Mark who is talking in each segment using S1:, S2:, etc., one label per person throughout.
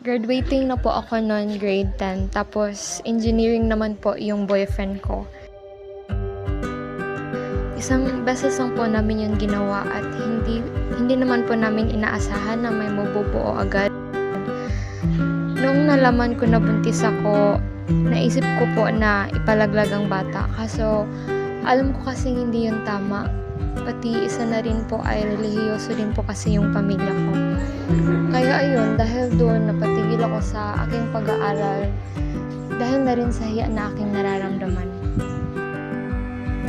S1: Graduating na po ako noon, grade 10. Tapos, engineering naman po yung boyfriend ko. Isang beses lang po namin yung ginawa at hindi naman po namin inaasahan na may mabubuo agad. Noong nalaman ko na buntis ako, naisip ko po na ipalaglag ang bata. Kaso, alam ko kasi hindi yun tama. Pati isa na rin po ay relihiyoso din po kasi yung pamilya ko. Kaya ayun, dahil doon napatigil ako sa aking pag-aaral dahil na rin sa hiya na aking nararamdaman.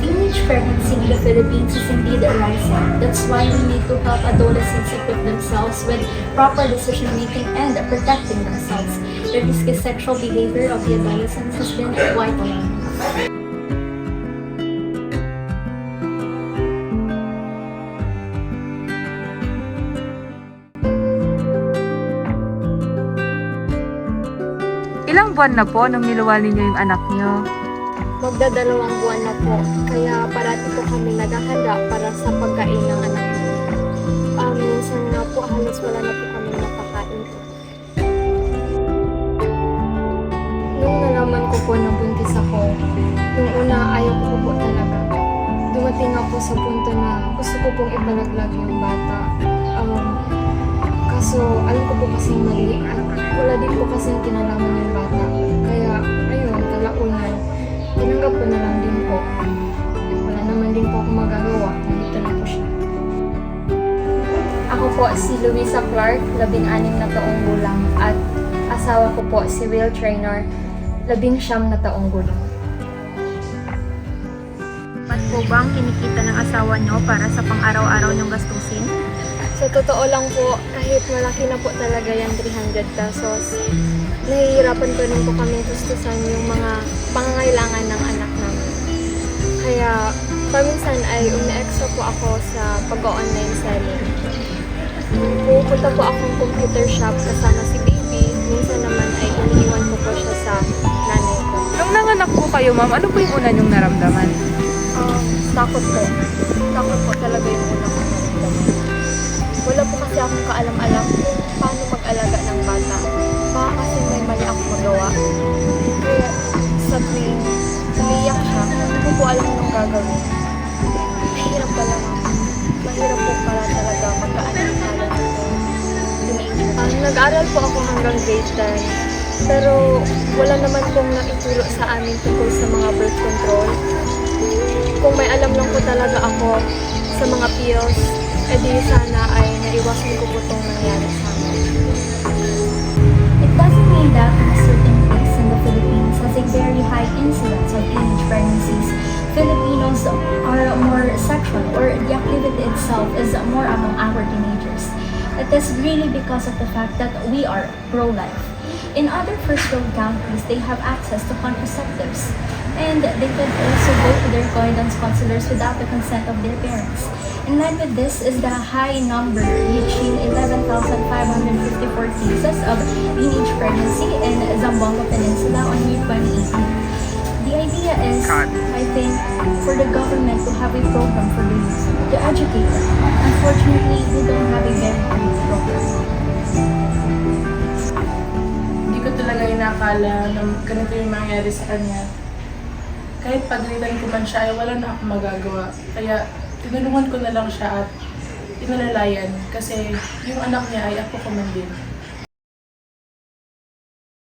S2: Teenage pregnancy in the Philippines is indeed rising. That's why we need to help adolescents equip themselves with proper decision making and protecting themselves. The risky sexual behavior of the adolescents has been quite alarming.
S3: Ilang buwan na po nung niluwal ninyo yung anak niyo?
S1: Magdadalawang buwan na po, kaya parati po kami naghahanda para sa pagkain ng anak ko. Minsan nga po halos wala na po kami napakain. Nung nalaman ko po na buntis ako, nung una ayaw ko po talaga. Dumating nga po sa punto na gusto ko pong ipalaglag yung bata. Kaso alam ko po kasing mali at wala din po kasing kinalaman yung bata. Kaya ayun, kalaunan, tinanggap ko na lang din po. Wala naman din po ako magagawa. Nandito na po siya. Ako po si Luisa Clark, 16 na taong gulang. At asawa ko po si Will Traynor, 19 na taong gulang.
S3: Ba't po ba ang kinikita ng asawa niyo para sa pang-araw-araw niyong gastusin?
S1: Sa totoo lang po, kahit malaki na po talaga yan, 300 pesos, nahihirapan pa rin po kami gustusan yung mga pangangailangan ng anak namin. Kaya, paminsan ay umi-extra po ako sa pag-online selling. Pupunta po akong computer shop kasama si baby, minsan naman ay iniiwan ko po siya sa nanay ko.
S3: Nung nanganak po kayo, ma'am, ano po yung una niyong naramdaman?
S1: Takot po. Takot po talaga yung una ko naramdaman. Wala po kasi akong kaalam-alam paano mag-alaga ng bata. Baka kasi may mali akong magawa. Kaya sa tuwing umiyak siya, hindi ko po alam anong gagawin. Mahirap pala. Mahirap po pala talaga magkaanak pala nito. Nag-aral po ako hanggang grade 10. Pero wala naman pong naituro sa amin tungkol sa mga birth control. Kung may alam lang po talaga ako sa mga pills, edi sana ay naiwasan ko po itong nangyari sa amin.
S2: It doesn't mean that in a certain place in the Philippines has a very high incidence of teenage pregnancies. Filipinos are more sexual, or the activity itself is more among our teenagers. It is really because of the fact that we are pro-life. In other first world countries, they have access to contraceptives, and they could also go to their guidance counselors without the consent of their parents. In line with this is the high number, reaching 11,554 cases of teenage pregnancy in Zamboanga Peninsula on year 2018. The idea is, I think, for the government to have a program for the youth, to educate them. Unfortunately, we don't have a very good program.
S4: Hindi ko talaga inakala na ganito yung mangyari sa kanya. Kahit pagalitan ko man siya, ay wala na akong magagawa. Kaya tinulungan ko na lang siya at inalalayan kasi yung anak niya ay ako ko man din.